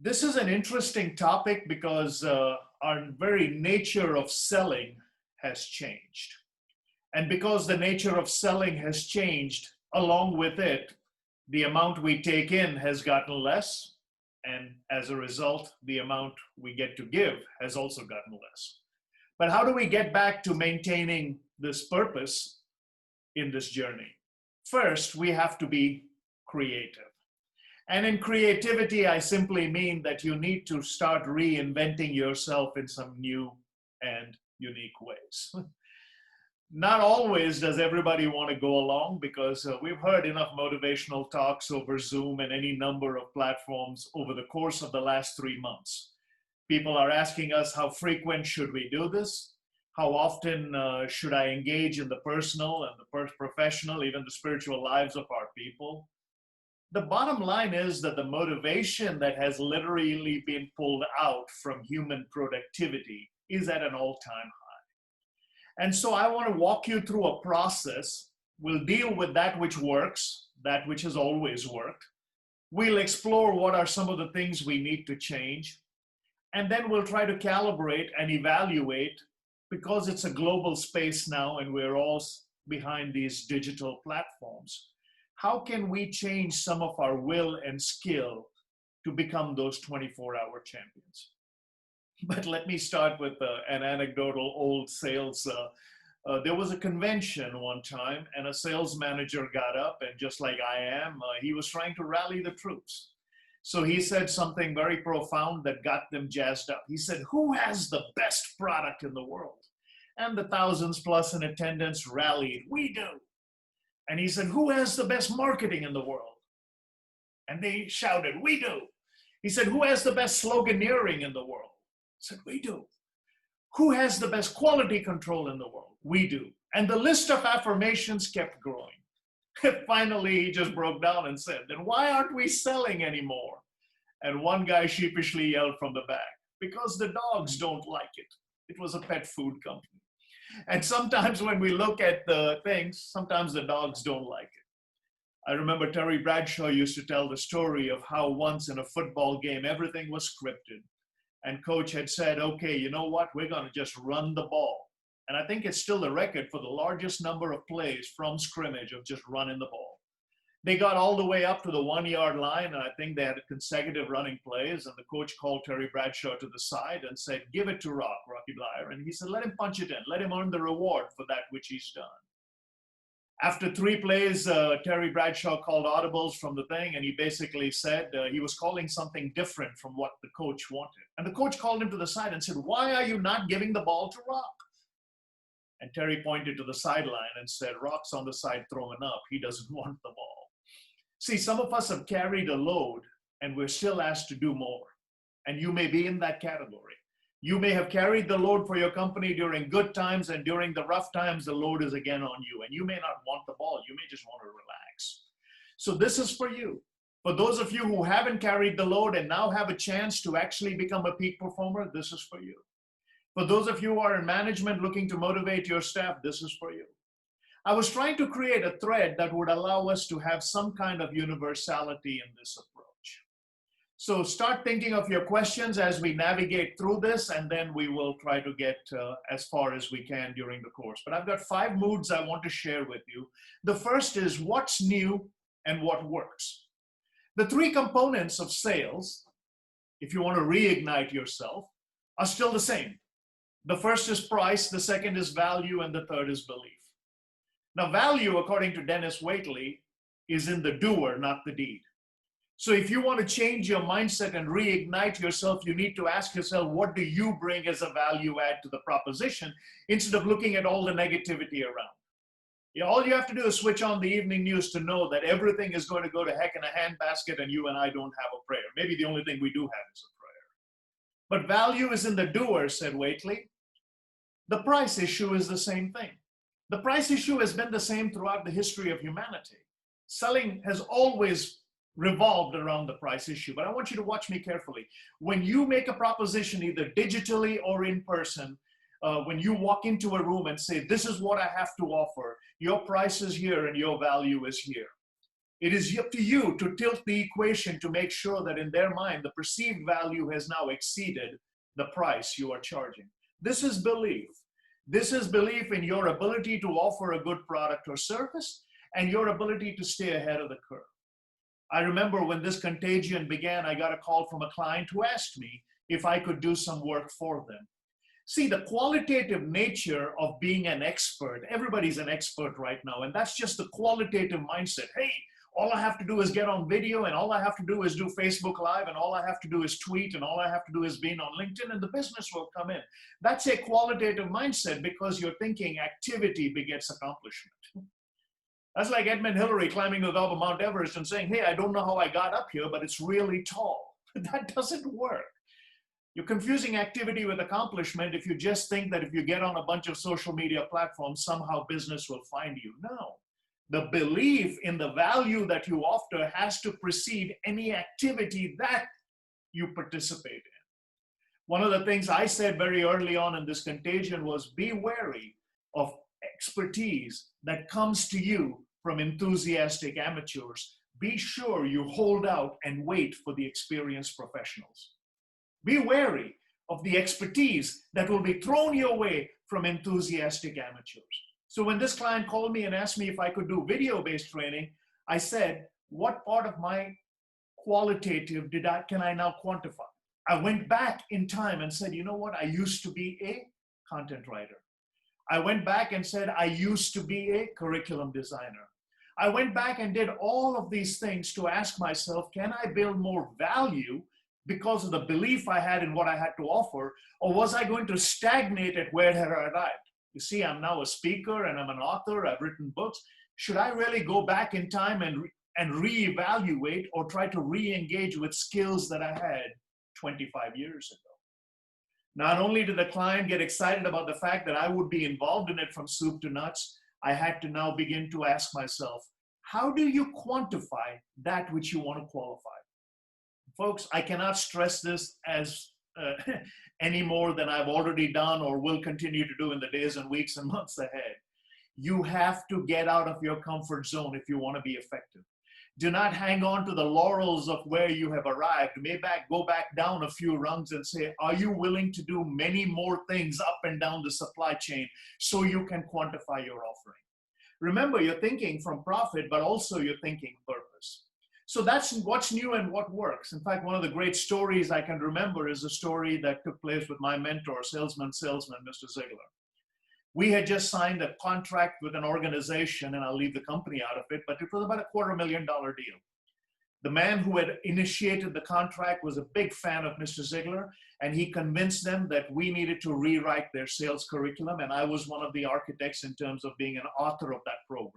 This is an interesting topic because our very nature of selling has changed. And because the nature of selling has changed, along with it, the amount we take in has gotten less. And as a result, the amount we get to give has also gotten less. But how do we get back to maintaining this purpose in this journey? First, we have to be creative. And in creativity, I simply mean that you need to start reinventing yourself in some new and unique ways. Not always does everybody want to go along because we've heard enough motivational talks over Zoom and any number of platforms over the course of the last 3 months. People are asking us, how frequent should we do this? How often should I engage in the personal and the professional, even the spiritual lives of our people? The bottom line is that the motivation that has literally been pulled out from human productivity is at an all-time high. And so I want to walk you through a process. We'll deal with that which works, that which has always worked. We'll explore what are some of the things we need to change. And then we'll try to calibrate and evaluate, because it's a global space now and we're all behind these digital platforms. How can we change some of our will and skill to become those 24-hour champions? But let me start with an anecdotal old sales. There was a convention one time and a sales manager got up, and just like I am, he was trying to rally the troops. So he said something very profound that got them jazzed up. He said, "Who has the best product in the world?" And the thousands plus in attendance rallied, "We do." And he said, "Who has the best marketing in the world?" And they shouted, "We do." He said, "Who has the best sloganeering in the world?" I said, "We do." "Who has the best quality control in the world?" "We do." And the list of affirmations kept growing. Finally, he just broke down and said, "Then why aren't we selling anymore?" And one guy sheepishly yelled from the back, "Because the dogs don't like it." It was a pet food company. And sometimes when we look at the things, sometimes the dogs don't like it. I remember Terry Bradshaw used to tell the story of how once in a football game, everything was scripted. And coach had said, "Okay, you know what? We're going to just run the ball." And I think it's still the record for the largest number of plays from scrimmage of just running the ball. They got all the way up to the 1-yard line, and I think they had consecutive running plays, and the coach called Terry Bradshaw to the side and said, "Give it to Rocky Blyer." And he said, "Let him punch it in. Let him earn the reward for that which he's done." After 3 plays, Terry Bradshaw called audibles from the thing, and he basically said he was calling something different from what the coach wanted. And the coach called him to the side and said, "Why are you not giving the ball to Rock?" And Terry pointed to the sideline and said, "Rock's on the side throwing up. He doesn't want the ball." See, some of us have carried a load and we're still asked to do more. And you may be in that category. You may have carried the load for your company during good times, and during the rough times, the load is again on you. And you may not want the ball. You may just want to relax. So this is for you. For those of you who haven't carried the load and now have a chance to actually become a peak performer, this is for you. For those of you who are in management looking to motivate your staff, this is for you. I was trying to create a thread that would allow us to have some kind of universality in this approach. So start thinking of your questions as we navigate through this, and then we will try to get as far as we can during the course. But I've got 5 moods I want to share with you. The first is what's new and what works. The 3 components of sales, if you want to reignite yourself, are still the same. The first is price, the second is value, and the third is belief. Now, value, according to Dennis Waitley, is in the doer, not the deed. So if you want to change your mindset and reignite yourself, you need to ask yourself, what do you bring as a value add to the proposition, instead of looking at all the negativity around. All you have to do is switch on the evening news to know that everything is going to go to heck in a handbasket and you and I don't have a prayer. Maybe the only thing we do have is a prayer. But value is in the doer, said Waitley. The price issue is the same thing. The price issue has been the same throughout the history of humanity. Selling has always revolved around the price issue, but I want you to watch me carefully. When you make a proposition, either digitally or in person, when you walk into a room and say, "This is what I have to offer, your price is here and your value is here," It is up to you to tilt the equation to make sure that in their mind, the perceived value has now exceeded the price you are charging. This is belief. This is belief in your ability to offer a good product or service and your ability to stay ahead of the curve. I remember when this contagion began, I got a call from a client who asked me if I could do some work for them. See, the qualitative nature of being an expert, everybody's an expert right now, and that's just the qualitative mindset. Hey, all I have to do is get on video, and all I have to do is do Facebook Live, and all I have to do is tweet, and all I have to do is be on LinkedIn, and the business will come in. That's a qualitative mindset because you're thinking activity begets accomplishment. That's like Edmund Hillary climbing the top of Mount Everest and saying, hey, I don't know how I got up here, but it's really tall. That doesn't work. You're confusing activity with accomplishment if you just think that if you get on a bunch of social media platforms, somehow business will find you. No. The belief in the value that you offer has to precede any activity that you participate in. One of the things I said very early on in this contagion was be wary of expertise that comes to you from enthusiastic amateurs. Be sure you hold out and wait for the experienced professionals. Be wary of the expertise that will be thrown your way from enthusiastic amateurs. So when this client called me and asked me if I could do video-based training, I said, what part of my qualitative can I now quantify? I went back in time and said, you know what? I used to be a content writer. I went back and said, I used to be a curriculum designer. I went back and did all of these things to ask myself, can I build more value because of the belief I had in what I had to offer, or was I going to stagnate at where I had arrived? You see, I'm now a speaker and I'm an author, I've written books. Should I really go back in time and reevaluate or try to re-engage with skills that I had 25 years ago? Not only did the client get excited about the fact that I would be involved in it from soup to nuts, I had to now begin to ask myself, how do you quantify that which you want to qualify? Folks, I cannot stress this as any more than I've already done or will continue to do in the days and weeks and months ahead. You have to get out of your comfort zone if you want to be effective. Do not hang on to the laurels of where you have arrived. Go back down a few rungs and say, are you willing to do many more things up and down the supply chain so you can quantify your offering? Remember, you're thinking from profit, but also you're thinking purpose. So that's what's new and what works. In fact, one of the great stories I can remember is a story that took place with my mentor, salesman, Mr. Ziegler. We had just signed a contract with an organization, and I'll leave the company out of it, but it was about a $250,000 deal. The man who had initiated the contract was a big fan of Mr. Ziegler, and he convinced them that we needed to rewrite their sales curriculum, and I was one of the architects in terms of being an author of that program.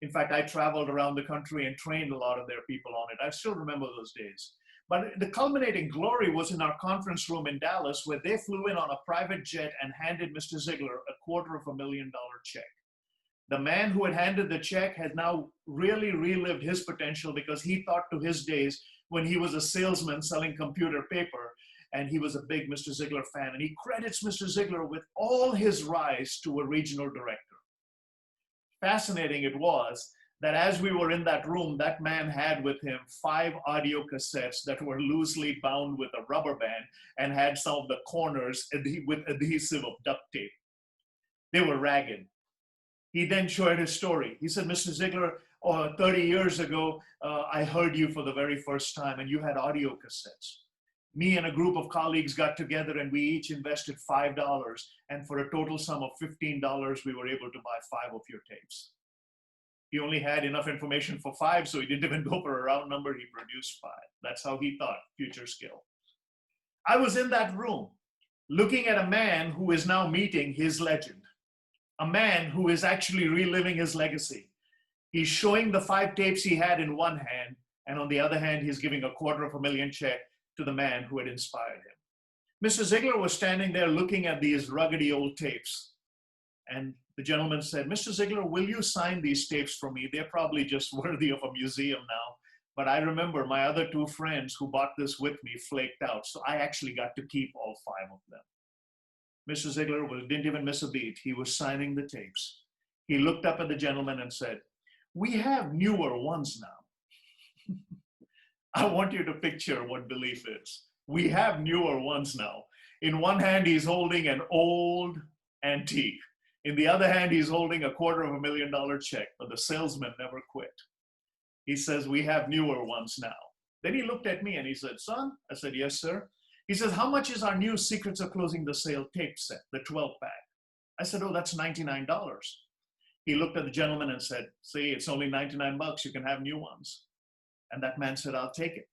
In fact, I traveled around the country and trained a lot of their people on it. I still remember those days. But the culminating glory was in our conference room in Dallas, where they flew in on a private jet and handed Mr. Ziegler a $250,000 check. The man who had handed the check had now really relived his potential because he thought to his days when he was a salesman selling computer paper, and he was a big Mr. Ziegler fan. And he credits Mr. Ziegler with all his rise to a regional director. Fascinating it was that as we were in that room, that man had with him 5 audio cassettes that were loosely bound with a rubber band and had some of the corners with adhesive of duct tape. They were ragged. He then shared his story. He said, Mr. Ziegler, 30 years ago, I heard you for the very first time and you had audio cassettes. Me and a group of colleagues got together and we each invested $5, and for a total sum of $15, we were able to buy 5 of your tapes. He only had enough information for 5, so he didn't even go for a round number. He produced 5. That's how he thought, future skill. I was in that room looking at a man who is now meeting his legend, a man who is actually reliving his legacy. He's showing the 5 tapes he had in one hand, and on the other hand, he's giving a $250,000 check to the man who had inspired him. Mr. Ziegler was standing there looking at these ruggedy old tapes. And the gentleman said, Mr. Ziegler, will you sign these tapes for me? They're probably just worthy of a museum now. But I remember my other 2 friends who bought this with me flaked out. So I actually got to keep all 5 of them. Mr. Ziegler didn't even miss a beat. He was signing the tapes. He looked up at the gentleman and said, We have newer ones now. I want you to picture what belief is. We have newer ones now. In one hand, he's holding an old antique. In the other hand, he's holding $250,000 check, but the salesman never quit. He says, we have newer ones now. Then he looked at me and he said, son, I said, yes, sir. He says, how much is our new Secrets of Closing the Sale tape set, the 12 pack? I said, oh, that's $99. He looked at the gentleman and said, see, it's only 99 bucks. You can have new ones. And that man said, I'll take it.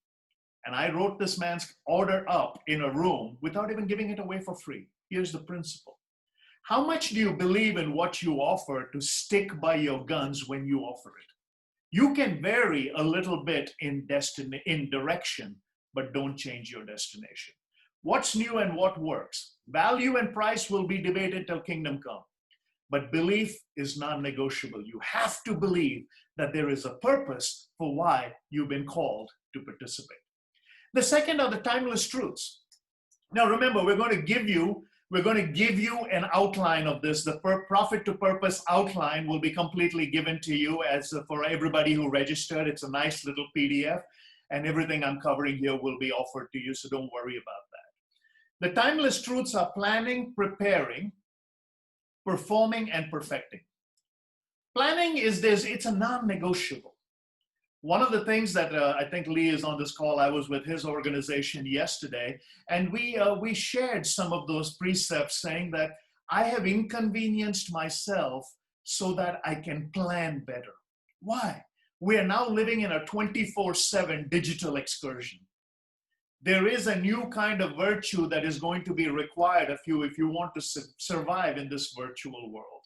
And I wrote this man's order up in a room without even giving it away for free. Here's the principle. How much do you believe in what you offer to stick by your guns when you offer it? You can vary a little bit in direction, but don't change your destination. What's new and what works? Value and price will be debated till kingdom come. But belief is non-negotiable. You have to believe that there is a purpose for why you've been called to participate. The second are the timeless truths. Now remember, we're going to give you an outline of this. The Profit to Purpose outline will be completely given to you as for everybody who registered. It's a nice little PDF, and everything I'm covering here will be offered to you, so don't worry about that. The timeless truths are planning, preparing, performing, and perfecting. Planning it's a non-negotiable. One of the things that I think Lee is on this call, I was with his organization yesterday, and we shared some of those precepts saying that I have inconvenienced myself so that I can plan better. Why? We are now living in a 24/7 digital excursion. There is a new kind of virtue that is going to be required of you if you want to survive in this virtual world.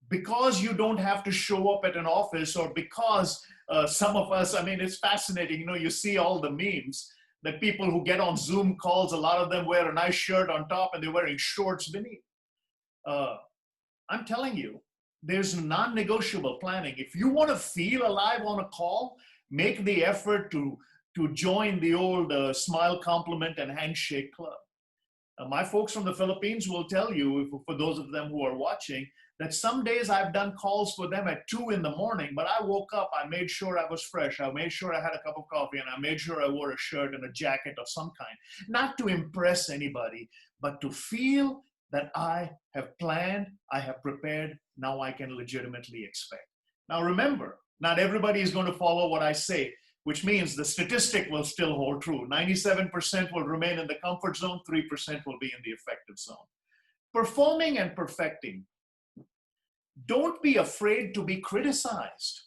Because you don't have to show up at an office, or because some of us, I mean, it's fascinating, you see all the memes that people who get on Zoom calls, a lot of them wear a nice shirt on top and they're wearing shorts beneath. I'm telling you, there's non-negotiable planning. If you want to feel alive on a call, make the effort to join the old smile, compliment, and handshake club. My folks from the Philippines will tell you, for those of them who are watching, that some days I've done calls for them at 2 in the morning, but I woke up, I made sure I was fresh, I made sure I had a cup of coffee, and I made sure I wore a shirt and a jacket of some kind. Not to impress anybody, but to feel that I have planned, I have prepared, now I can legitimately expect. Now remember, not everybody is going to follow what I say, which means the statistic will still hold true. 97% will remain in the comfort zone, 3% will be in the effective zone. Performing and perfecting. Don't be afraid to be criticized.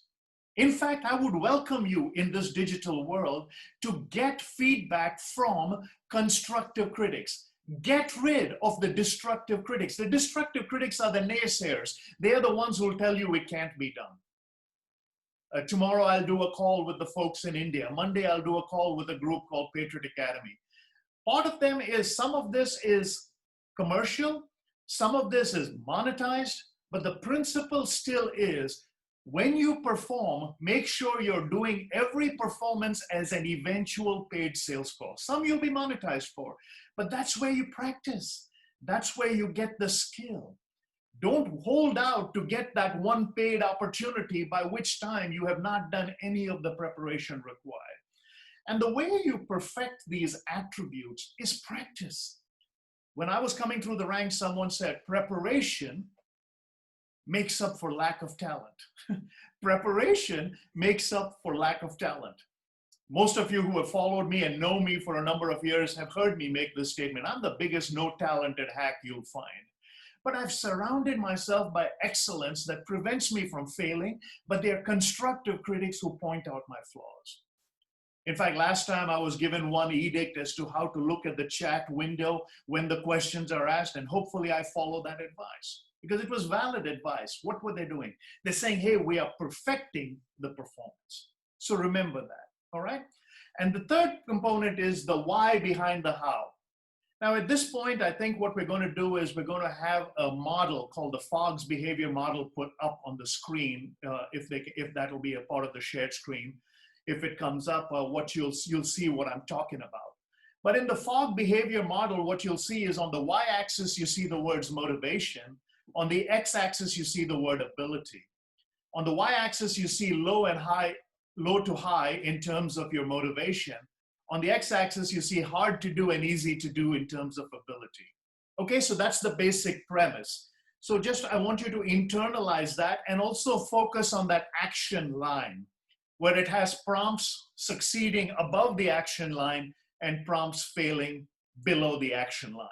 In fact, I would welcome you in this digital world to get feedback from constructive critics. Get rid of the destructive critics. The destructive critics are the naysayers. They are the ones who will tell you it can't be done. Tomorrow I'll do a call with the folks in India. Monday I'll do a call with a group called Patriot Academy. Part of them is, some of this is commercial, some of this is monetized, but the principle still is, when you perform, make sure you're doing every performance as an eventual paid sales call. Some you'll be monetized for, but that's where you practice. That's where you get the skill. Don't hold out to get that one paid opportunity, by which time you have not done any of the preparation required. And the way you perfect these attributes is practice. When I was coming through the ranks, someone said, preparation makes up for lack of talent. Preparation makes up for lack of talent. Most of you who have followed me and know me for a number of years have heard me make this statement. I'm the biggest no-talented hack you'll find. But I've surrounded myself by excellence that prevents me from failing, but they're constructive critics who point out my flaws. In fact, last time I was given one edict as to how to look at the chat window when the questions are asked, and hopefully I follow that advice, because it was valid advice. What were they doing? They're saying, hey, we are perfecting the performance. So remember that, all right? And the third component is the why behind the how. Now, at this point, I think what we're going to do is we're going to have a model called the Fogg's behavior model put up on the screen, if that will be a part of the shared screen. If it comes up, you'll see what I'm talking about. But in the Fogg behavior model, what you'll see is on the y-axis, you see the words motivation. On the x-axis, you see the word ability. On the y-axis, you see low and high, low to high in terms of your motivation. On the x-axis, you see hard to do and easy to do in terms of ability. Okay, so that's the basic premise. So just, I want you to internalize that and also focus on that action line where it has prompts succeeding above the action line and prompts failing below the action line.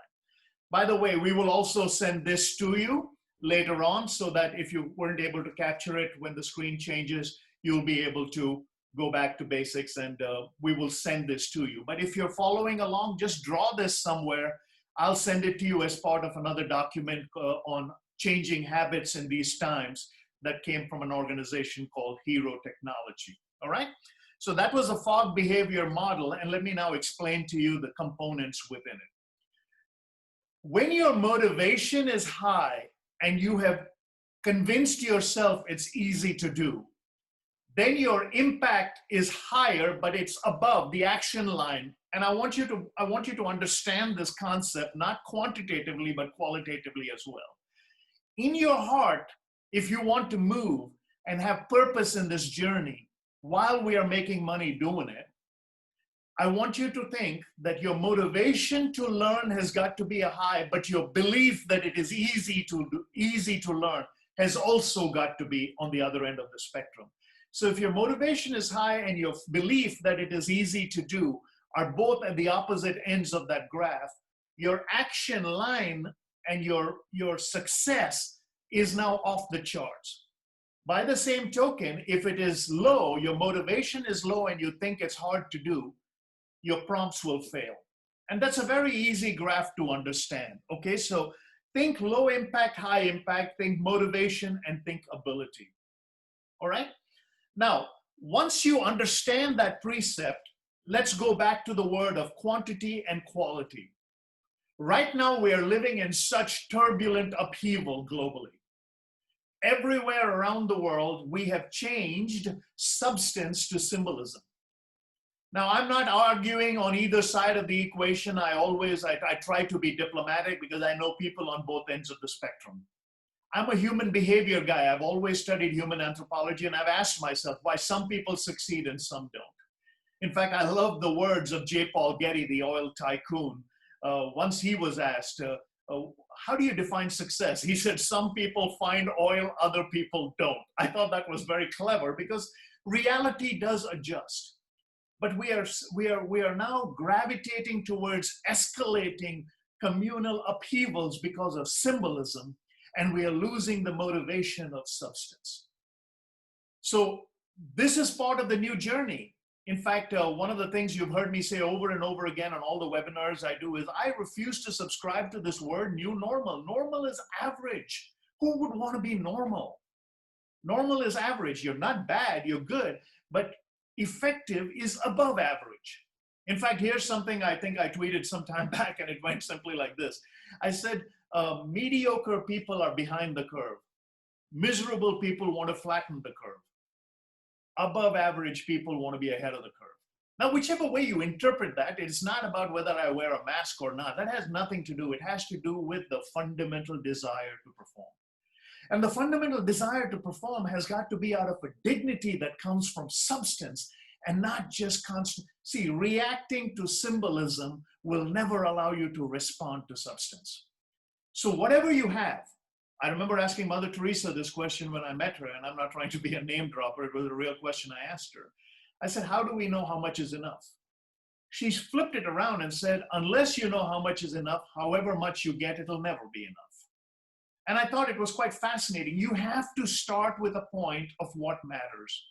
By the way, we will also send this to you later on so that if you weren't able to capture it when the screen changes, you'll be able to go back to basics and we will send this to you. But if you're following along, just draw this somewhere. I'll send it to you as part of another document on changing habits in these times that came from an organization called Hero Technology. All right? So that was a fog behavior model, and let me now explain to you the components within it. When your motivation is high and you have convinced yourself it's easy to do, then your impact is higher, but it's above the action line. And I want you to understand this concept, not quantitatively, but qualitatively as well. In your heart, if you want to move and have purpose in this journey while we are making money doing it, I want you to think that your motivation to learn has got to be a high, but your belief that it is easy to learn has also got to be on the other end of the spectrum. So if your motivation is high and your belief that it is easy to do are both at the opposite ends of that graph, your action line and your success is now off the charts. By the same token, if it is low, your motivation is low and you think it's hard to do, your prompts will fail. And that's a very easy graph to understand. Okay, so think low impact, high impact, think motivation, and think ability. All right? Now, once you understand that precept, let's go back to the word of quantity and quality. Right now, we are living in such turbulent upheaval globally. Everywhere around the world, we have changed substance to symbolism. Now, I'm not arguing on either side of the equation. I try to be diplomatic because I know people on both ends of the spectrum. I'm a human behavior guy. I've always studied human anthropology, and I've asked myself why some people succeed and some don't. In fact, I love the words of J. Paul Getty, the oil tycoon. Once he was asked, how do you define success? He said, some people find oil, other people don't. I thought that was very clever because reality does adjust. But we are now gravitating towards escalating communal upheavals because of symbolism, and we are losing the motivation of substance. So this is part of the new journey. In fact, one of the things you've heard me say over and over again on all the webinars I do is I refuse to subscribe to this word new normal. Normal is average. Who would want to be normal? Normal is average. You're not bad, you're good, but effective is above average. In fact, here's something I think I tweeted some time back, and it went simply like this. I said, mediocre people are behind the curve. Miserable people want to flatten the curve. Above average people want to be ahead of the curve. Now, whichever way you interpret that, it's not about whether I wear a mask or not. That has nothing to do. It has to do with the fundamental desire to perform. And the fundamental desire to perform has got to be out of a dignity that comes from substance and not just constant. See, reacting to symbolism will never allow you to respond to substance. So whatever you have, I remember asking Mother Teresa this question when I met her, and I'm not trying to be a name dropper. It was a real question I asked her. I said, how do we know how much is enough? She flipped it around and said, unless you know how much is enough, however much you get, it'll never be enough. And I thought it was quite fascinating. You have to start with a point of what matters.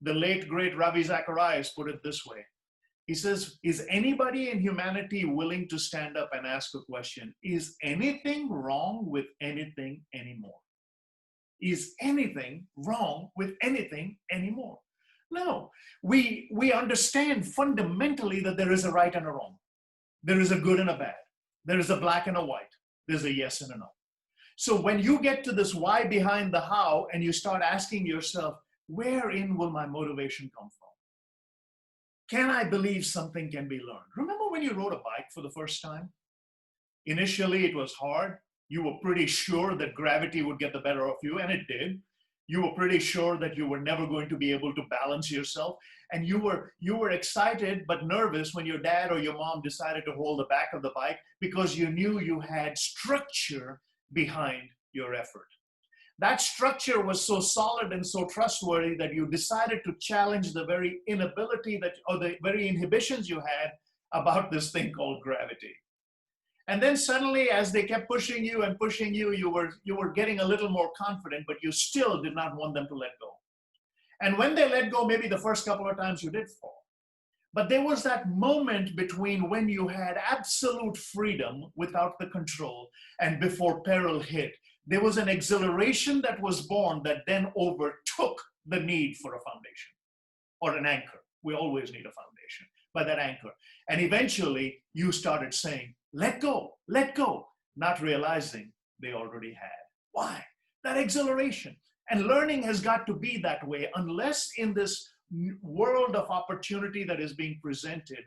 The late, great Ravi Zacharias put it this way. He says, is anybody in humanity willing to stand up and ask a question? Is anything wrong with anything anymore? Is anything wrong with anything anymore? No, we understand fundamentally that there is a right and a wrong. There is a good and a bad. There is a black and a white. There's a yes and a no. So when you get to this why behind the how and you start asking yourself, wherein will my motivation come from? Can I believe something can be learned? Remember when you rode a bike for the first time? Initially, it was hard. You were pretty sure that gravity would get the better of you, and it did. You were pretty sure that you were never going to be able to balance yourself. And you were excited but nervous when your dad or your mom decided to hold the back of the bike because you knew you had structure behind your effort. That structure was so solid and so trustworthy that you decided to challenge the very inability that, or the very inhibitions you had about this thing called gravity. And then suddenly, as they kept pushing you and pushing you, you were getting a little more confident, but you still did not want them to let go. And when they let go, maybe the first couple of times you did fall. But there was that moment between when you had absolute freedom without the control and before peril hit. There was an exhilaration that was born that then overtook the need for a foundation or an anchor. We always need a foundation, but that anchor. And eventually you started saying, let go, not realizing they already had. Why? That exhilaration. And learning has got to be that way, unless in this world of opportunity that is being presented,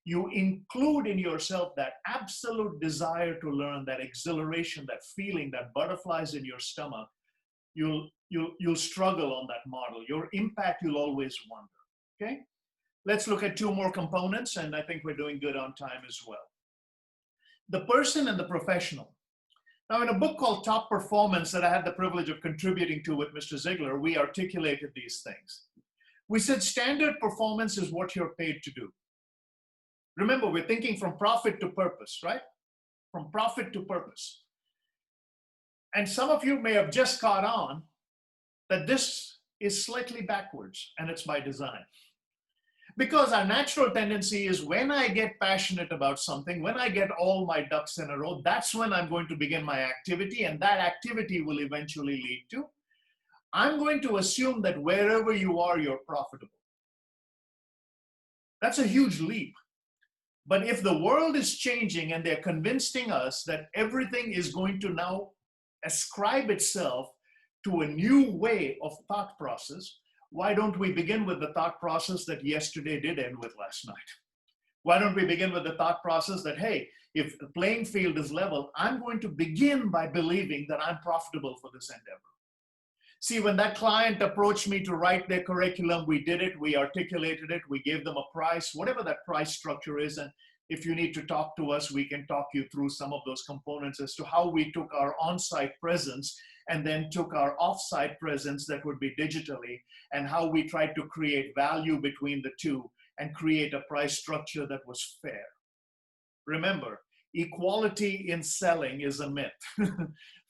you include in yourself that absolute desire to learn, that exhilaration, that feeling, that butterflies in your stomach. You'll struggle on that model. Your impact, you'll always wonder. Okay? Let's look at two more components, and I think we're doing good on time as well. The person and the professional. Now, in a book called Top Performance that I had the privilege of contributing to with Mr. Ziegler, we articulated these things. We said standard performance is what you're paid to do. Remember, we're thinking from profit to purpose, right? From profit to purpose. And some of you may have just caught on that this is slightly backwards, and it's by design. Because our natural tendency is when I get passionate about something, when I get all my ducks in a row, that's when I'm going to begin my activity, and that activity will eventually lead to, I'm going to assume that wherever you are, you're profitable. That's a huge leap. But if the world is changing and they're convincing us that everything is going to now ascribe itself to a new way of thought process, why don't we begin with the thought process that yesterday did end with last night? Why don't we begin with the thought process that, hey, if the playing field is level, I'm going to begin by believing that I'm profitable for this endeavor. See, when that client approached me to write their curriculum, we did it, we articulated it, we gave them a price, whatever that price structure is. And if you need to talk to us, we can talk you through some of those components as to how we took our on-site presence and then took our off-site presence that would be digitally, and how we tried to create value between the two and create a price structure that was fair. Remember, equality in selling is a myth.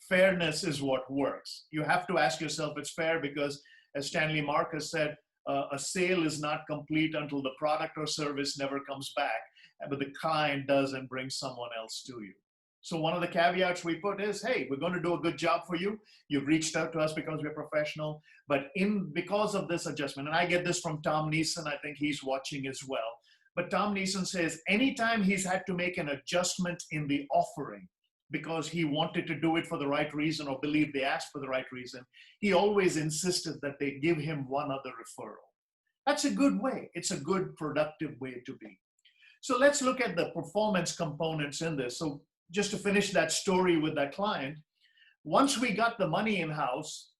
Fairness is what works. You have to ask yourself it's fair because, as Stanley Marcus said, a sale is not complete until the product or service never comes back, but the client does and brings someone else to you. So one of the caveats we put is, hey, we're going to do a good job for you. You've reached out to us because we're professional, but because of this adjustment, and I get this from Tom Neeson, I think he's watching as well. But Tom Neeson says anytime he's had to make an adjustment in the offering because he wanted to do it for the right reason or believed they asked for the right reason, he always insisted that they give him one other referral. That's a good way. It's a good, productive way to be. So let's look at the performance components in this. So just to finish that story with that client, once we got the money in-house,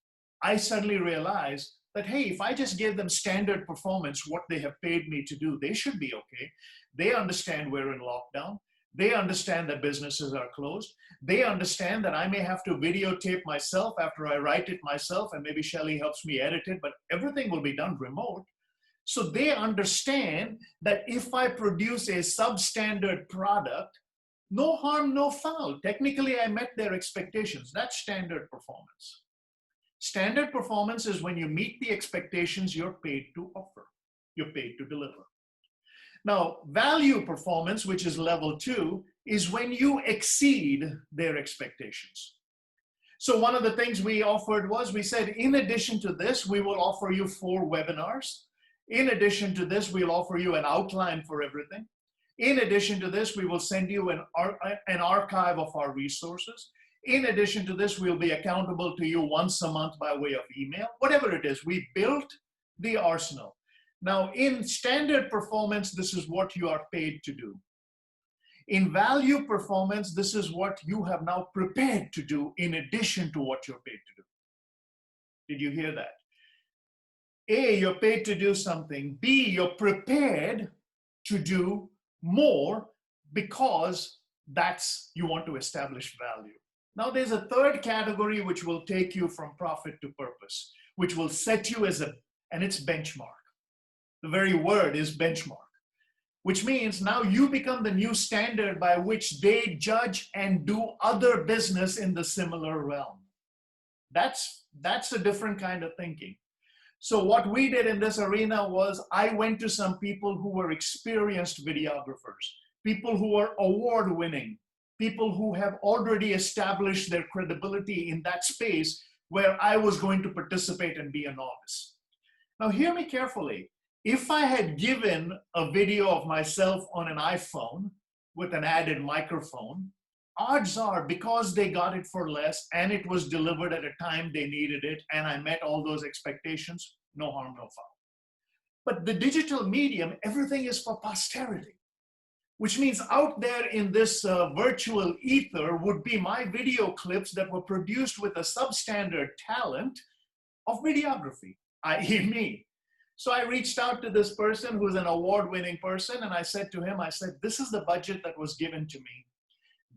I suddenly realized that, hey, if I just give them standard performance, what they have paid me to do, they should be okay. They understand we're in lockdown. They understand that businesses are closed. They understand that I may have to videotape myself after I write it myself, and maybe Shelley helps me edit it, but everything will be done remote. So they understand that if I produce a substandard product, no harm, no foul. Technically, I met their expectations. That's standard performance. Standard performance is when you meet the expectations you're paid to offer, you're paid to deliver. Now, value performance, which is level 2, is when you exceed their expectations. So one of the things we offered was, we said, in addition to this, we will offer you 4 webinars. In addition to this, we'll offer you an outline for everything. In addition to this, we will send you an archive of our resources. In addition to this, we'll be accountable to you once a month by way of email. Whatever it is, we built the arsenal. Now, in standard performance, this is what you are paid to do. In value performance, this is what you have now prepared to do in addition to what you're paid to do. Did you hear that? A, you're paid to do something. B, you're prepared to do more because you want to establish value. Now there's a third category which will take you from profit to purpose, which will set you and it's benchmark. The very word is benchmark, which means now you become the new standard by which they judge and do other business in the similar realm. That's a different kind of thinking. So what we did in this arena was I went to some people who were experienced videographers, people who are award-winning, people who have already established their credibility in that space where I was going to participate and be a novice. Now hear me carefully. If I had given a video of myself on an iPhone with an added microphone, odds are because they got it for less and it was delivered at a time they needed it and I met all those expectations, no harm, no foul. But the digital medium, everything is for posterity, which means out there in this virtual ether would be my video clips that were produced with a substandard talent of videography, i.e. me. So I reached out to this person who's an award-winning person and I said to him, this is the budget that was given to me.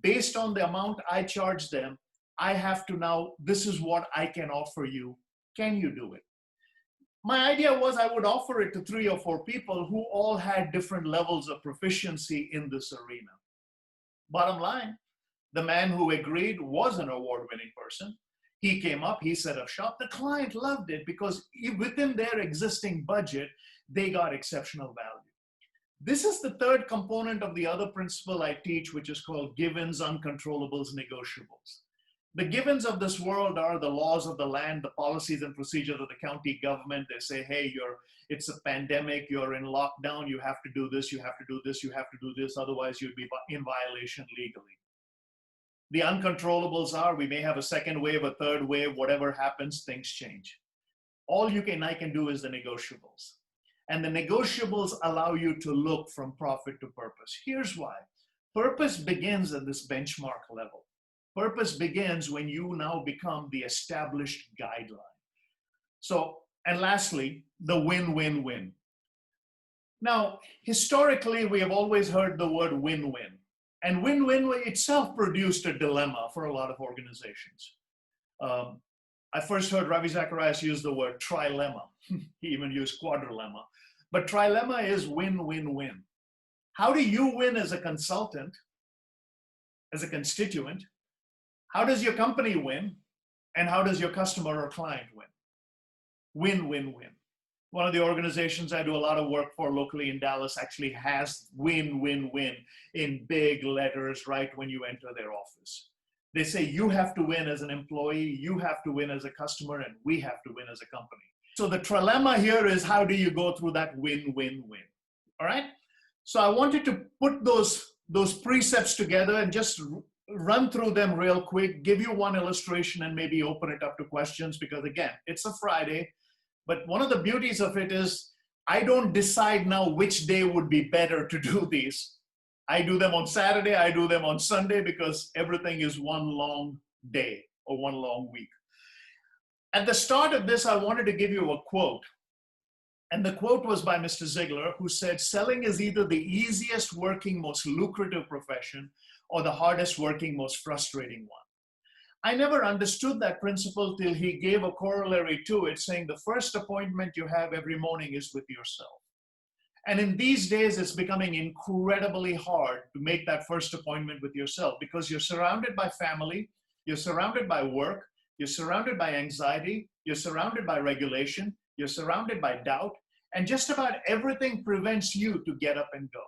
Based on the amount I charge them, I have to now, this is what I can offer you. Can you do it? My idea was I would offer it to 3 or 4 people who all had different levels of proficiency in this arena. Bottom line, the man who agreed was an award-winning person. He came up, he set up shop. The client loved it because within their existing budget, they got exceptional value. This is the third component of the other principle I teach, which is called givens, uncontrollables, negotiables. The givens of this world are the laws of the land, the policies and procedures of the county government. They say, hey, it's a pandemic, you're in lockdown, you have to do this, you have to do this, you have to do this, otherwise you'd be in violation legally. The uncontrollables are, we may have a second wave, a third wave, whatever happens, things change. All I can do is the negotiables. And the negotiables allow you to look from profit to purpose. Here's why. Purpose begins at this benchmark level. Purpose begins when you now become the established guideline. So, and lastly, the win-win-win. Now, historically, we have always heard the word win-win. And win-win itself produced a dilemma for a lot of organizations. I first heard Ravi Zacharias use the word trilemma. He even used quadrilemma. But trilemma is win-win-win. How do you win as a consultant, as a constituent? How does your company win? And how does your customer or client win? Win-win-win. One of the organizations I do a lot of work for locally in Dallas actually has win-win-win in big letters right when you enter their office. They say you have to win as an employee, you have to win as a customer, and we have to win as a company. So the trilemma here is how do you go through that win-win-win, all right? So I wanted to put those precepts together and just run through them real quick, give you one illustration and maybe open it up to questions because again, it's a Friday, but one of the beauties of it is I don't decide now which day would be better to do these. I do them on Saturday, I do them on Sunday because everything is one long day or one long week. At the start of this, I wanted to give you a quote. And the quote was by Mr. Ziegler, who said, selling is either the easiest working, most lucrative profession or the hardest working, most frustrating one. I never understood that principle till he gave a corollary to it, saying the first appointment you have every morning is with yourself. And in these days, it's becoming incredibly hard to make that first appointment with yourself because you're surrounded by family, you're surrounded by work, you're surrounded by anxiety, you're surrounded by regulation, you're surrounded by doubt, and just about everything prevents you to get up and go.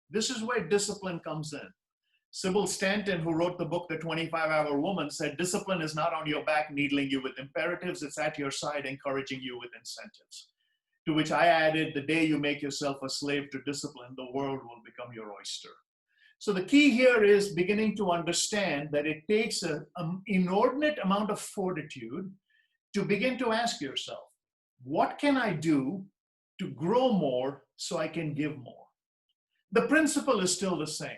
This is where discipline comes in. Sybil Stanton, who wrote the book, The 25-Hour Woman, said, discipline is not on your back needling you with imperatives, it's at your side encouraging you with incentives. To which I added, the day you make yourself a slave to discipline, the world will become your oyster. So the key here is beginning to understand that it takes an inordinate amount of fortitude to begin to ask yourself, what can I do to grow more so I can give more? The principle is still the same.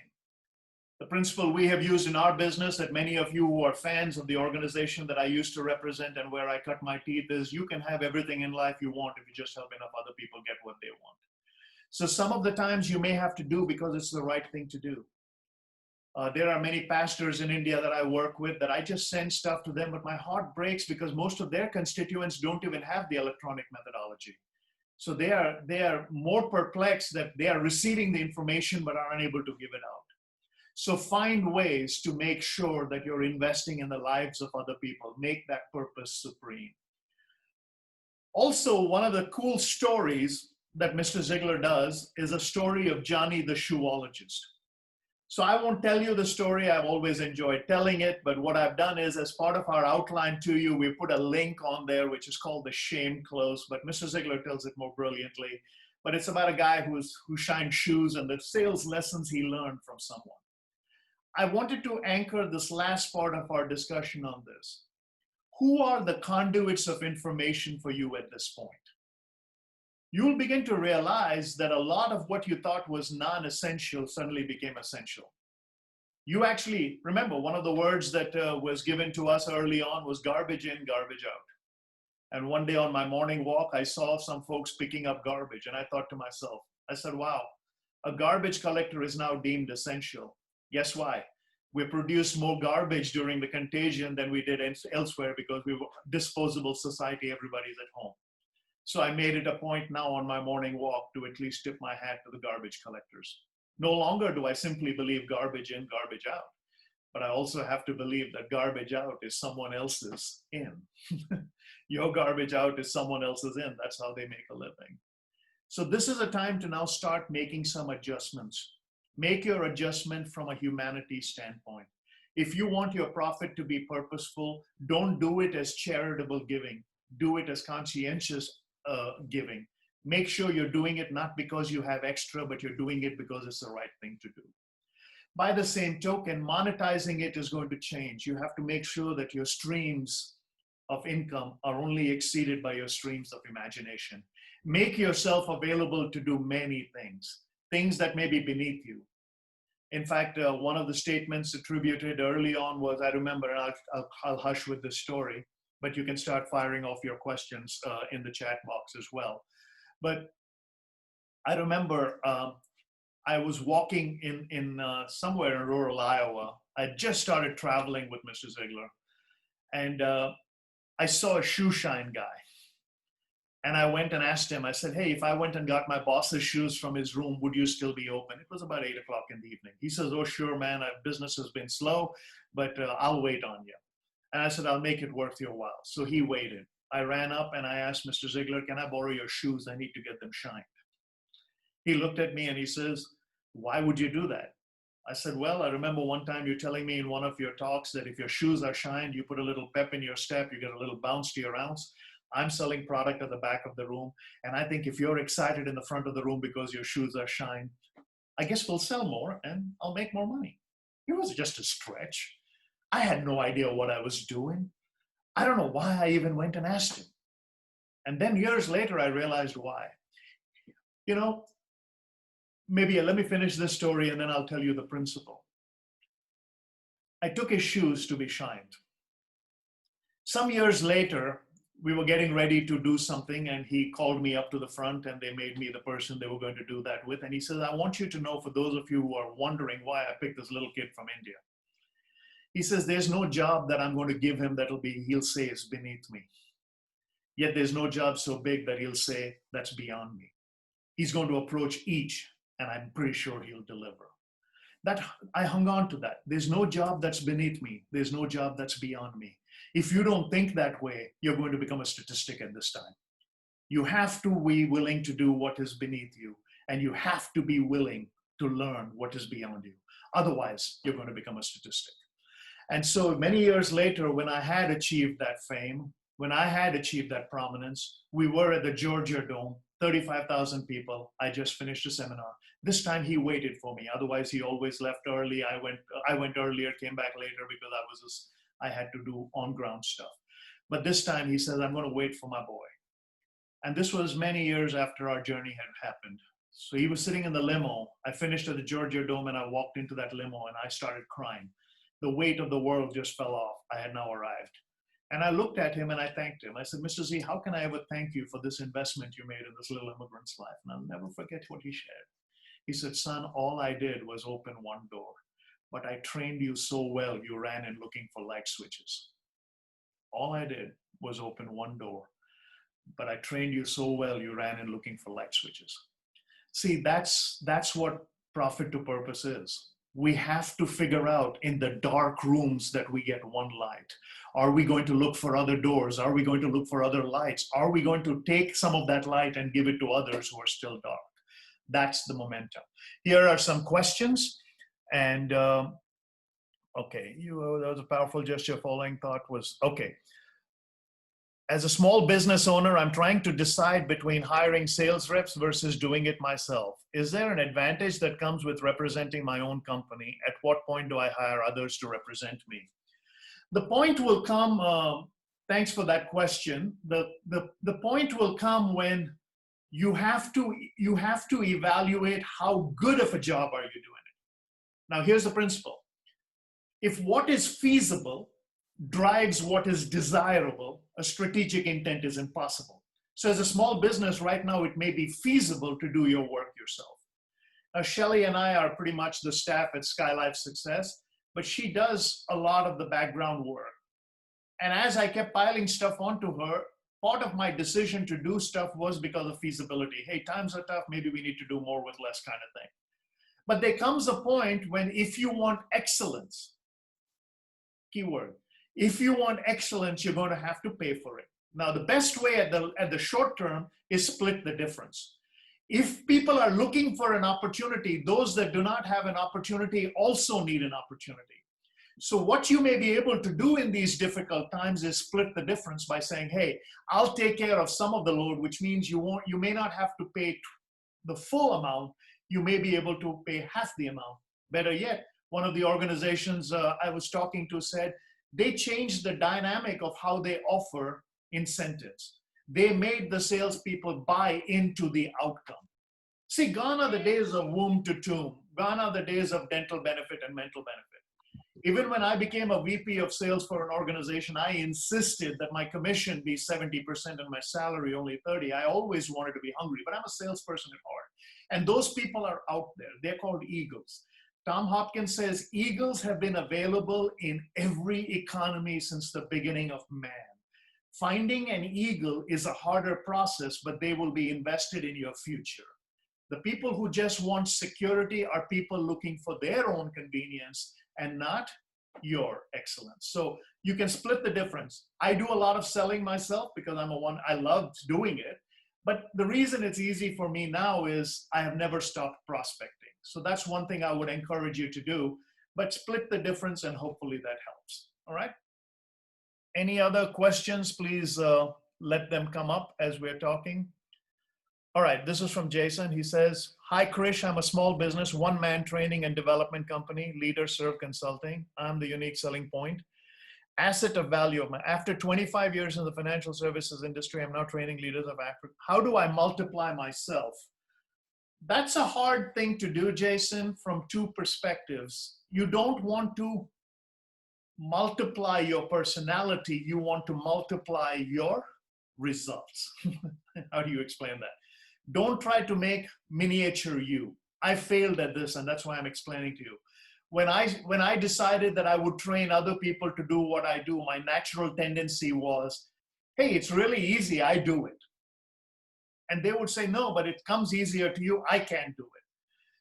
The principle we have used in our business that many of you who are fans of the organization that I used to represent and where I cut my teeth is you can have everything in life you want if you just help enough other people get what they want. So some of the times you may have to do because it's the right thing to do. There are many pastors in India that I work with that I just send stuff to them, but my heart breaks because most of their constituents don't even have the electronic methodology. So they are more perplexed that they are receiving the information but are unable to give it out. So find ways to make sure that you're investing in the lives of other people. Make that purpose supreme. Also, one of the cool stories that Mr. Ziegler does is a story of Johnny the Shoeologist. So I won't tell you the story. I've always enjoyed telling it, but what I've done is as part of our outline to you, we put a link on there, which is called the shame close, but Mr. Ziegler tells it more brilliantly. But it's about a guy who shined shoes and the sales lessons he learned from someone. I wanted to anchor this last part of our discussion on this. Who are the conduits of information for you at this point? You'll begin to realize that a lot of what you thought was non-essential suddenly became essential. You actually, remember, one of the words that was given to us early on was garbage in, garbage out. And one day on my morning walk, I saw some folks picking up garbage. And I thought to myself, I said, wow, a garbage collector is now deemed essential. Guess why? We produced more garbage during the contagion than we did elsewhere because we were a disposable society, everybody's at home. So I made it a point now on my morning walk to at least tip my hat to the garbage collectors. No longer do I simply believe garbage in, garbage out, but I also have to believe that garbage out is someone else's in. Your garbage out is someone else's in. That's how they make a living. So this is a time to now start making some adjustments. Make your adjustment from a humanity standpoint. If you want your profit to be purposeful, don't do it as charitable giving. Do it as conscientious giving. Make sure you're doing it not because you have extra, but you're doing it because it's the right thing to do. By the same token, monetizing it is going to change. You have to make sure that your streams of income are only exceeded by your streams of imagination. Make yourself available to do many things, things that may be beneath you. In fact, one of the statements attributed early on was, I remember, and I'll hush with this story, but you can start firing off your questions in the chat box as well. But I remember I was walking in somewhere in rural Iowa. I just started traveling with Mr. Ziegler, and I saw a shoe shine guy. And I went and asked him, I said, hey, if I went and got my boss's shoes from his room, would you still be open? It was about 8 o'clock in the evening. He says, oh, sure, man, business has been slow, but I'll wait on you. And I said, I'll make it worth your while. So he waited. I ran up and I asked Mr. Ziegler, can I borrow your shoes? I need to get them shined. He looked at me and he says, why would you do that? I said, well, I remember one time you telling me in one of your talks that if your shoes are shined, you put a little pep in your step, you get a little bounce to your ounce. I'm selling product at the back of the room. And I think if you're excited in the front of the room because your shoes are shined, I guess we'll sell more and I'll make more money. It was just a stretch. I had no idea what I was doing. I don't know why I even went and asked him. And then years later, I realized why. You know, maybe let me finish this story and then I'll tell you the principle. I took his shoes to be shined. Some years later, we were getting ready to do something and he called me up to the front and they made me the person they were going to do that with. And he says, I want you to know, for those of you who are wondering why I picked this little kid from India. He says, there's no job that I'm going to give him he'll say is beneath me. Yet there's no job so big that he'll say that's beyond me. He's going to approach each and I'm pretty sure he'll deliver. That I hung on to that. There's no job that's beneath me. There's no job that's beyond me. If you don't think that way, you're going to become a statistic at this time. You have to be willing to do what is beneath you, and you have to be willing to learn what is beyond you. Otherwise, you're going to become a statistic. And so many years later, when I had achieved that fame, when I had achieved that prominence, we were at the Georgia Dome, 35,000 people. I just finished a seminar. This time he waited for me. Otherwise, he always left early. I went earlier, came back later because I had to do on-ground stuff. But this time he said, I'm going to wait for my boy. And this was many years after our journey had happened. So he was sitting in the limo. I finished at the Georgia Dome and I walked into that limo and I started crying. The weight of the world just fell off. I had now arrived. And I looked at him and I thanked him. I said, Mr. Z, how can I ever thank you for this investment you made in this little immigrant's life? And I'll never forget what he shared. He said, son, all I did was open one door, but I trained you so well, you ran in looking for light switches. All I did was open one door, but I trained you so well, you ran in looking for light switches. See, that's what profit to purpose is. We have to figure out in the dark rooms that we get one light. Are we going to look for other doors? Are we going to look for other lights? Are we going to take some of that light and give it to others who are still dark? That's the momentum. Here are some questions. And okay, that was a powerful gesture. Following thought was, okay. As a small business owner, I'm trying to decide between hiring sales reps versus doing it myself. Is there an advantage that comes with representing my own company? At what point do I hire others to represent me? The point will come, thanks for that question. The point will come when you have to evaluate how good of a job are you doing it. Now, here's the principle. If what is feasible drives what is desirable, a strategic intent is impossible. So as a small business right now, it may be feasible to do your work yourself. Now, Shelly and I are pretty much the staff at Skylife Success, but she does a lot of the background work. And as I kept piling stuff onto her, part of my decision to do stuff was because of feasibility. Hey, times are tough, maybe we need to do more with less kind of thing. But there comes a point when if you want excellence, keyword, if you want excellence, you're going to have to pay for it. Now, the best way at the short term is split the difference. If people are looking for an opportunity, those that do not have an opportunity also need an opportunity. So what you may be able to do in these difficult times is split the difference by saying, hey, I'll take care of some of the load, which means you may not have to pay the full amount. You may be able to pay half the amount. Better yet, one of the organizations I was talking to said, they changed the dynamic of how they offer incentives. They made the salespeople buy into the outcome. See, gone are the days of womb to tomb. Gone are the days of dental benefit and mental benefit. Even when I became a VP of sales for an organization, I insisted that my commission be 70% and my salary only 30%. I always wanted to be hungry, but I'm a salesperson at heart. And those people are out there. They're called eagles. Tom Hopkins says, eagles have been available in every economy since the beginning of man. Finding an eagle is a harder process, but they will be invested in your future. The people who just want security are people looking for their own convenience and not your excellence. So you can split the difference. I do a lot of selling myself because I love doing it. But the reason it's easy for me now is I have never stopped prospecting. So that's one thing I would encourage you to do, but split the difference and hopefully that helps. All right. Any other questions? Please let them come up as we're talking. All right, this is from Jason. He says, hi, Krish, I'm a small business, one-man training and development company, Leader Serve Consulting. I'm the unique selling point. Asset of value of after 25 years in the financial services industry, I'm now training leaders of Africa. How do I multiply myself? That's a hard thing to do, Jason, from two perspectives. You don't want to multiply your personality. You want to multiply your results. How do you explain that? Don't try to make miniature you. I failed at this, and that's why I'm explaining to you. When I decided that I would train other people to do what I do, my natural tendency was, hey, it's really easy, I do it. And they would say, no, but it comes easier to you, I can't do it.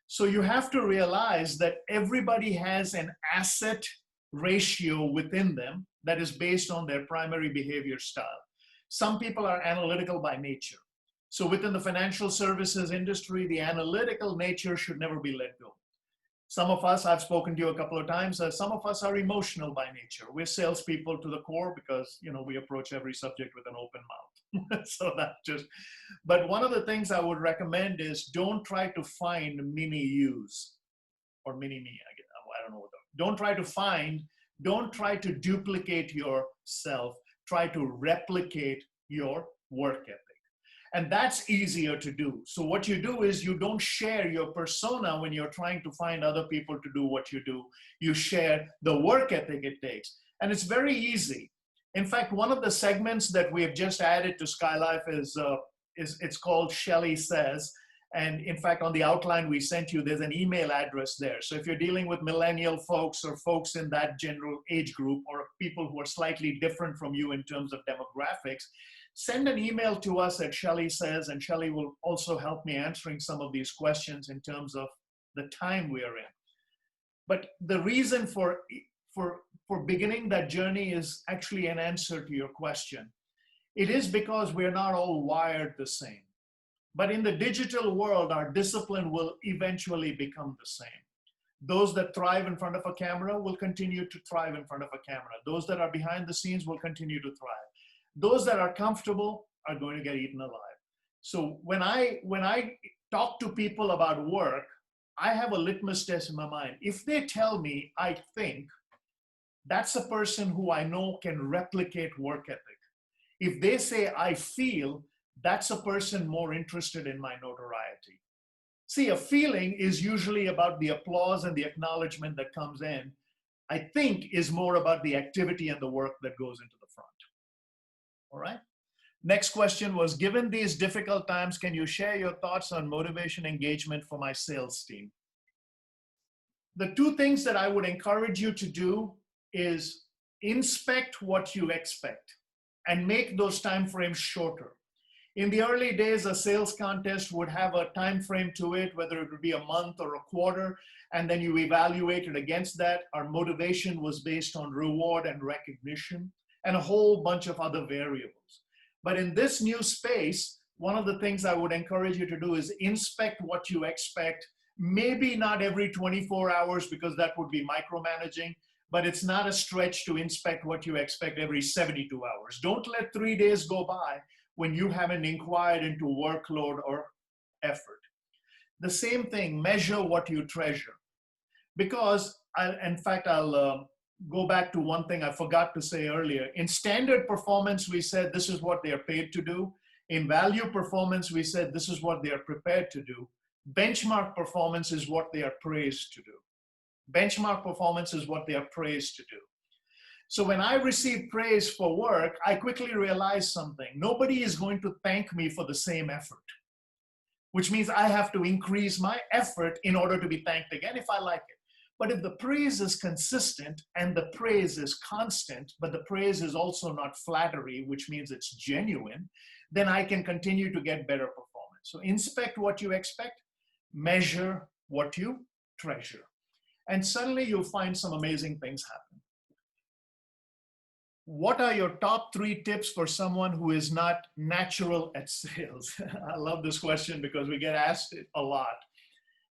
So you have to realize that everybody has an asset ratio within them that is based on their primary behavior style. Some people are analytical by nature. So within the financial services industry, the analytical nature should never be let go. Some of us, I've spoken to you a couple of times, some of us are emotional by nature. We're salespeople to the core because, we approach every subject with an open mouth. So that but one of the things I would recommend is don't try to find mini yous or mini me. I don't know what don't try to duplicate yourself. Try to replicate your work ethic. And that's easier to do. So what you do is you don't share your persona when you're trying to find other people to do what you do. You share the work ethic it takes. And it's very easy. In fact, one of the segments that we have just added to Skylife is it's called Shelley Says. And in fact, on the outline we sent you, there's an email address there. So if you're dealing with millennial folks or folks in that general age group or people who are slightly different from you in terms of demographics, send an email to us at Shelley Says, and Shelley will also help me answering some of these questions in terms of the time we are in. But the reason for beginning that journey is actually an answer to your question. It is because we're not all wired the same. But in the digital world, our discipline will eventually become the same. Those that thrive in front of a camera will continue to thrive in front of a camera. Those that are behind the scenes will continue to thrive. Those that are comfortable are going to get eaten alive. So when I talk to people about work, I have a litmus test in my mind. If they tell me, I think, that's a person who I know can replicate work ethic. If they say, I feel, that's a person more interested in my notoriety. See, a feeling is usually about the applause and the acknowledgement that comes in. I think is more about the activity and the work that goes into the front. All right. Next question was, given these difficult times, can you share your thoughts on motivation engagement for my sales team? The two things that I would encourage you to do is inspect what you expect and make those time frames shorter. In the early days, a sales contest would have a time frame to it, whether it would be a month or a quarter, and then you evaluate it against that. Our motivation was based on reward and recognition and a whole bunch of other variables. But in this new space, one of the things I would encourage you to do is inspect what you expect, maybe not every 24 hours because that would be micromanaging, but it's not a stretch to inspect what you expect every 72 hours. Don't let 3 days go by when you haven't inquired into workload or effort. The same thing, measure what you treasure. Because, I'll go back to one thing I forgot to say earlier. In standard performance, we said this is what they are paid to do. In value performance, we said this is what they are prepared to do. Benchmark performance is what they are praised to do. Benchmark performance is what they are praised to do. So when I receive praise for work, I quickly realize something. Nobody is going to thank me for the same effort, which means I have to increase my effort in order to be thanked again if I like it. But if the praise is consistent and the praise is constant, but the praise is also not flattery, which means it's genuine, then I can continue to get better performance. So inspect what you expect, measure what you treasure. And suddenly you'll find some amazing things happen. What are your top 3 tips for someone who is not natural at sales? I love this question because we get asked it a lot.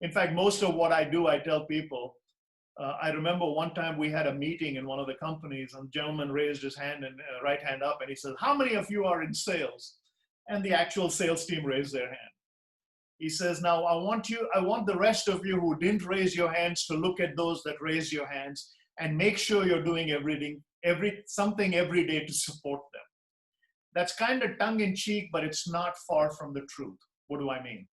In fact, most of what I do, I tell people. I remember one time we had a meeting in one of the companies and a gentleman raised his hand and right hand up and he said, how many of you are in sales? And the actual sales team raised their hand. He says, now I want the rest of you who didn't raise your hands to look at those that raised your hands and make sure you're doing something every day to support them. That's kind of tongue-in-cheek, but it's not far from the truth. What do I mean?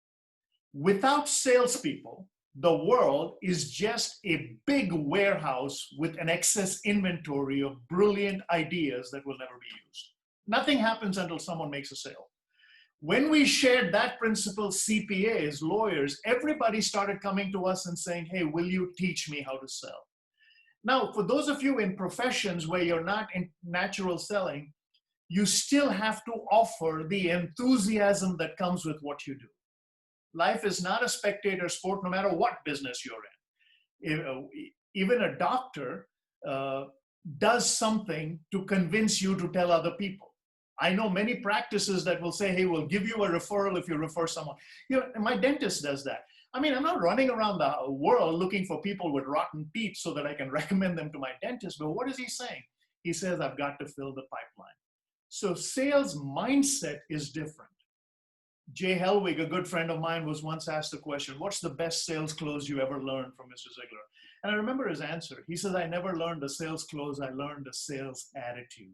Without salespeople, the world is just a big warehouse with an excess inventory of brilliant ideas that will never be used. Nothing happens until someone makes a sale. When we shared that principle, CPAs, lawyers, everybody started coming to us and saying, hey, will you teach me how to sell? Now, for those of you in professions where you're not in natural selling, you still have to offer the enthusiasm that comes with what you do. Life is not a spectator sport, no matter what business you're in. Even a doctor does something to convince you to tell other people. I know many practices that will say, hey, we'll give you a referral if you refer someone. My dentist does that. I mean, I'm not running around the world looking for people with rotten teeth so that I can recommend them to my dentist. But what is he saying? He says, I've got to fill the pipeline. So sales mindset is different. Jay Helwig, a good friend of mine, was once asked the question, what's the best sales close you ever learned from Mr. Ziegler? And I remember his answer. He says, I never learned a sales close. I learned a sales attitude.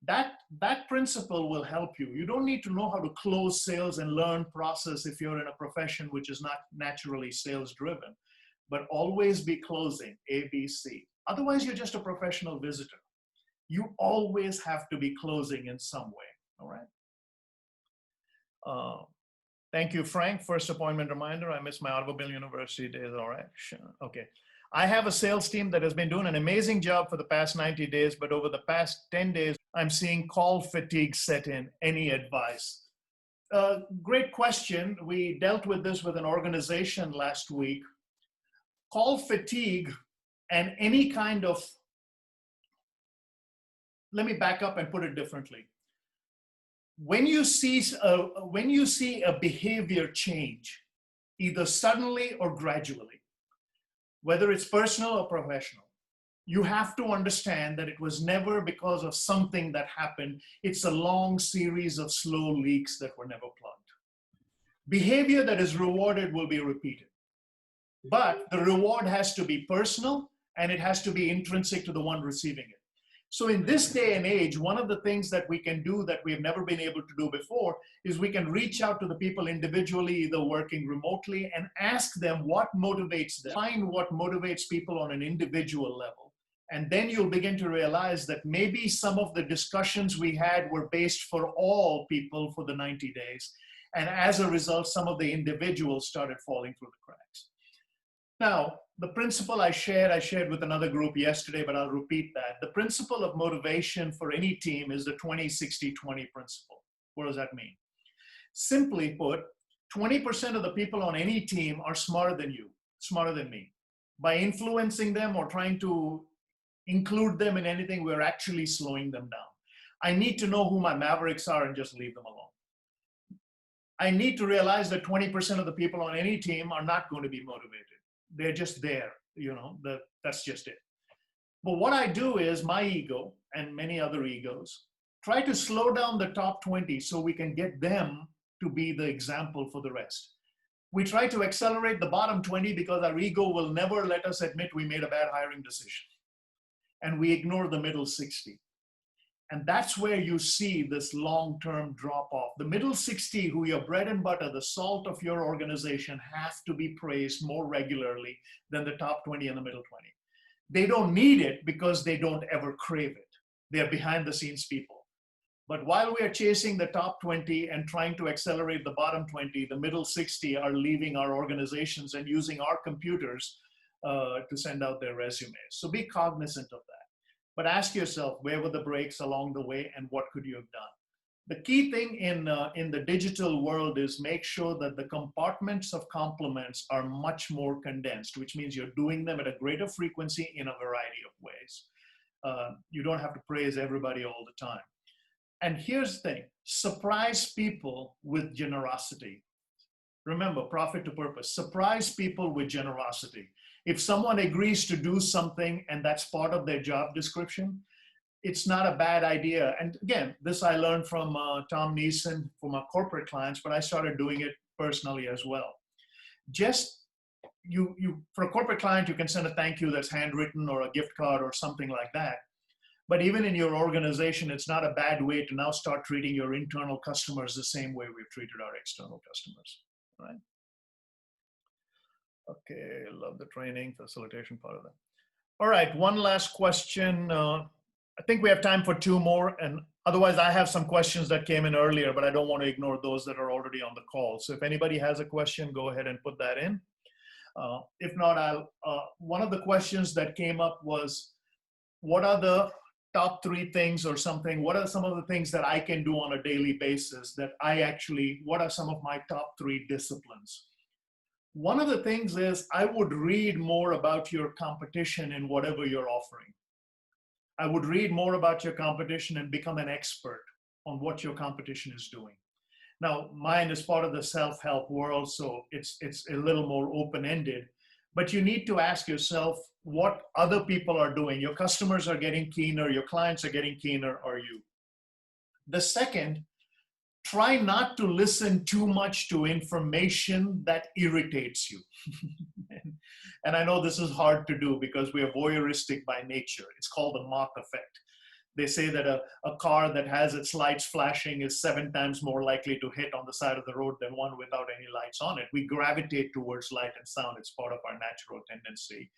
That principle will help you. You don't need to know how to close sales and learn process if you're in a profession which is not naturally sales driven, but always be closing ABC. Otherwise, you're just a professional visitor. You always have to be closing in some way. All right. Thank you, Frank. First appointment reminder. I missed my Automobile University days. All right. Sure. Okay. I have a sales team that has been doing an amazing job for the past 90 days, but over the past 10 days, I'm seeing call fatigue set in. Any advice? Great question. We dealt with this with an organization last week. Call fatigue and any kind of, let me back up and put it differently. When you see a behavior change, either suddenly or gradually, whether it's personal or professional, you have to understand that it was never because of something that happened. It's a long series of slow leaks that were never plugged. Behavior that is rewarded will be repeated, but the reward has to be personal and it has to be intrinsic to the one receiving it. So in this day and age, one of the things that we can do that we have never been able to do before is we can reach out to the people individually, either working remotely, and ask them what motivates them. Find what motivates people on an individual level. And then you'll begin to realize that maybe some of the discussions we had were based for all people for the 90 days. And as a result, some of the individuals started falling through the cracks. Now, the principle I shared with another group yesterday, but I'll repeat that. The principle of motivation for any team is the 20-60-20 principle. What does that mean? Simply put, 20% of the people on any team are smarter than you, smarter than me. By influencing them or trying to include them in anything, we're actually slowing them down. I need to know who my mavericks are and just leave them alone. I need to realize that 20% of the people on any team are not going to be motivated. They're just there, that's just it. But what I do is my ego and many other egos try to slow down the top 20 so we can get them to be the example for the rest. We try to accelerate the bottom 20 because our ego will never let us admit we made a bad hiring decision. And we ignore the middle 60. And that's where you see this long-term drop-off. The middle 60, who your bread and butter, the salt of your organization, have to be praised more regularly than the top 20 and the middle 20. They don't need it because they don't ever crave it. They're behind-the-scenes people. But while we are chasing the top 20 and trying to accelerate the bottom 20, the middle 60 are leaving our organizations and using our computers to send out their resumes. So be cognizant of that. But ask yourself, where were the breaks along the way and what could you have done? The key thing in the digital world is make sure that the compartments of compliments are much more condensed, which means you're doing them at a greater frequency in a variety of ways. You don't have to praise everybody all the time. And here's the thing, surprise people with generosity. Remember, profit to purpose, surprise people with generosity. If someone agrees to do something and that's part of their job description, it's not a bad idea. And again, this I learned from Tom Neeson from our corporate clients, but I started doing it personally as well. Just for a corporate client, you can send a thank you that's handwritten or a gift card or something like that. But even in your organization, it's not a bad way to now start treating your internal customers the same way we've treated our external customers, right? Okay, love the training, facilitation part of that. All right, one last question. I think we have time for two more, and otherwise I have some questions that came in earlier, but I don't want to ignore those that are already on the call. So if anybody has a question, go ahead and put that in. If not, one of the questions that came up was, what are the top 3 things or something? What are some of the things that I can do on a daily basis that what are some of my top 3 disciplines? One of the things is I would read more about your competition in whatever you're offering. I would read more about your competition and become an expert on what your competition is doing. Now, mine is part of the self-help world, so it's a little more open-ended, but you need to ask yourself what other people are doing. Your customers are getting keener, your clients are getting keener, are you? The second, try not to listen too much to information that irritates you. And I know this is hard to do because we are voyeuristic by nature. It's called the mock effect. They say that a car that has its lights flashing is 7 times more likely to hit on the side of the road than one without any lights on it. We gravitate towards light and sound. It's part of our natural tendency.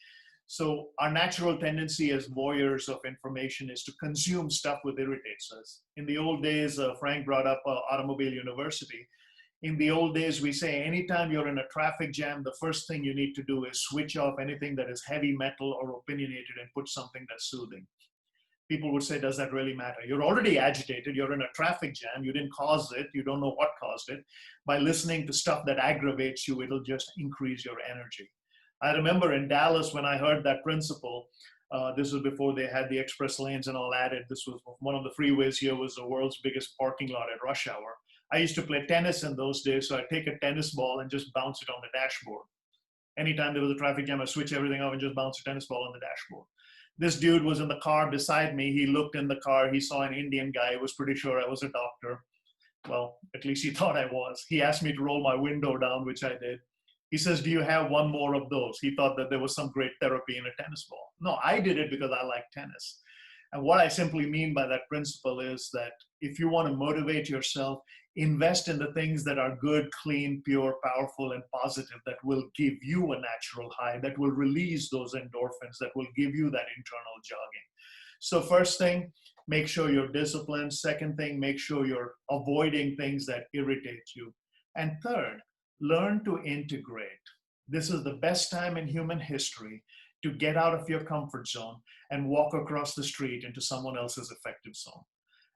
So our natural tendency as voyeurs of information is to consume stuff that irritates us. In the old days, Frank brought up Automobile University. In the old days, we say anytime you're in a traffic jam, the first thing you need to do is switch off anything that is heavy metal or opinionated and put something that's soothing. People would say, does that really matter? You're already agitated. You're in a traffic jam. You didn't cause it. You don't know what caused it. By listening to stuff that aggravates you, it'll just increase your energy. I remember in Dallas when I heard that principle, this was before they had the express lanes and all added. This was one of the freeways here was the world's biggest parking lot at rush hour. I used to play tennis in those days, so I'd take a tennis ball and just bounce it on the dashboard. Anytime there was a traffic jam, I'd switch everything off and just bounce a tennis ball on the dashboard. This dude was in the car beside me. He looked in the car. He saw an Indian guy. He was pretty sure I was a doctor. Well, at least he thought I was. He asked me to roll my window down, which I did. He says, do you have one more of those? He thought that there was some great therapy in a tennis ball. No, I did it because I like tennis. And what I simply mean by that principle is that if you want to motivate yourself, invest in the things that are good, clean, pure, powerful, and positive that will give you a natural high, that will release those endorphins, that will give you that internal jogging. So first thing, make sure you're disciplined. Second thing, make sure you're avoiding things that irritate you. And third, learn to integrate. This is the best time in human history to get out of your comfort zone and walk across the street into someone else's effective zone.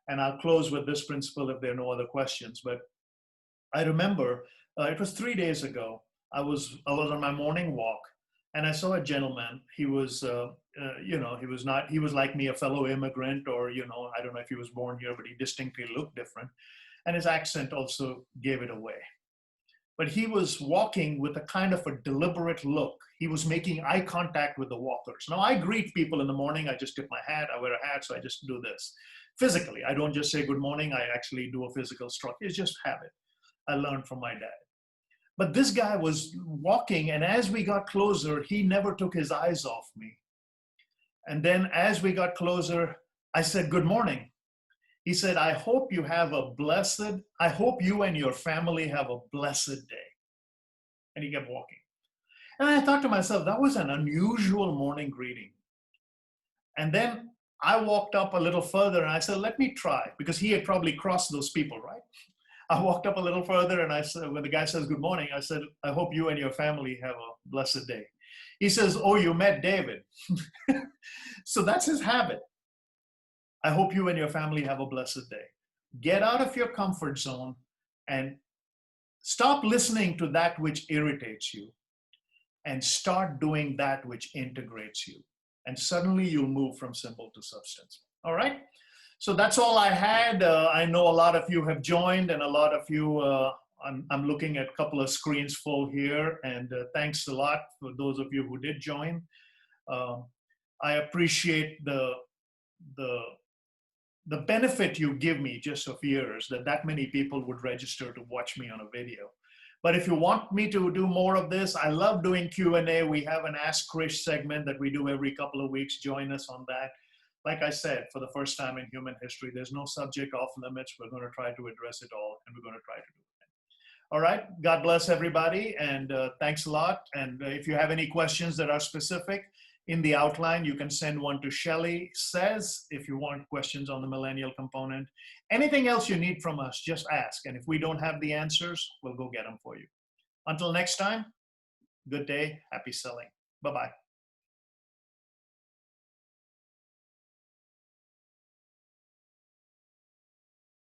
And I'll close with this principle if there are no other questions. But I remember it was 3 days ago. I was on my morning walk, and I saw a gentleman. He was, he was like me, a fellow immigrant, or I don't know if he was born here, but he distinctly looked different, and his accent also gave it away. But he was walking with a kind of a deliberate look. He was making eye contact with the walkers. Now, I greet people in the morning. I just tip my hat. I wear a hat, so I just do this. Physically, I don't just say good morning. I actually do a physical stroke. It's just habit. I learned from my dad. But this guy was walking, and as we got closer, he never took his eyes off me. And then as we got closer, I said, good morning. He said, I hope you and your family have a blessed day. And he kept walking. And I thought to myself, that was an unusual morning greeting. And then I walked up a little further and I said, let me try, because he had probably crossed those people, right? I walked up a little further and I said, when the guy says good morning, I said, I hope you and your family have a blessed day. He says, oh, you met David. So that's his habit. I hope you and your family have a blessed day. Get out of your comfort zone and stop listening to that which irritates you and start doing that which integrates you. And suddenly you'll move from symbol to substance. All right? So that's all I had. I know a lot of you have joined, and a lot of you, I'm looking at a couple of screens full here, and thanks a lot for those of you who did join. I appreciate the benefit you give me just of ears, that many people would register to watch me on a video. But if you want me to do more of this, I love doing Q&A. We have an Ask Krish segment that we do every couple of weeks. Join us on that. Like I said, for the first time in human history, there's no subject off limits. We're going to try to address it all, and we're going to try to do it. All right. God bless everybody, and thanks a lot. And if you have any questions that are specific, in the outline, you can send one to Shelley Says if you want questions on the millennial component. Anything else you need from us, just ask. And if we don't have the answers, we'll go get them for you. Until next time, good day, happy selling. Bye-bye.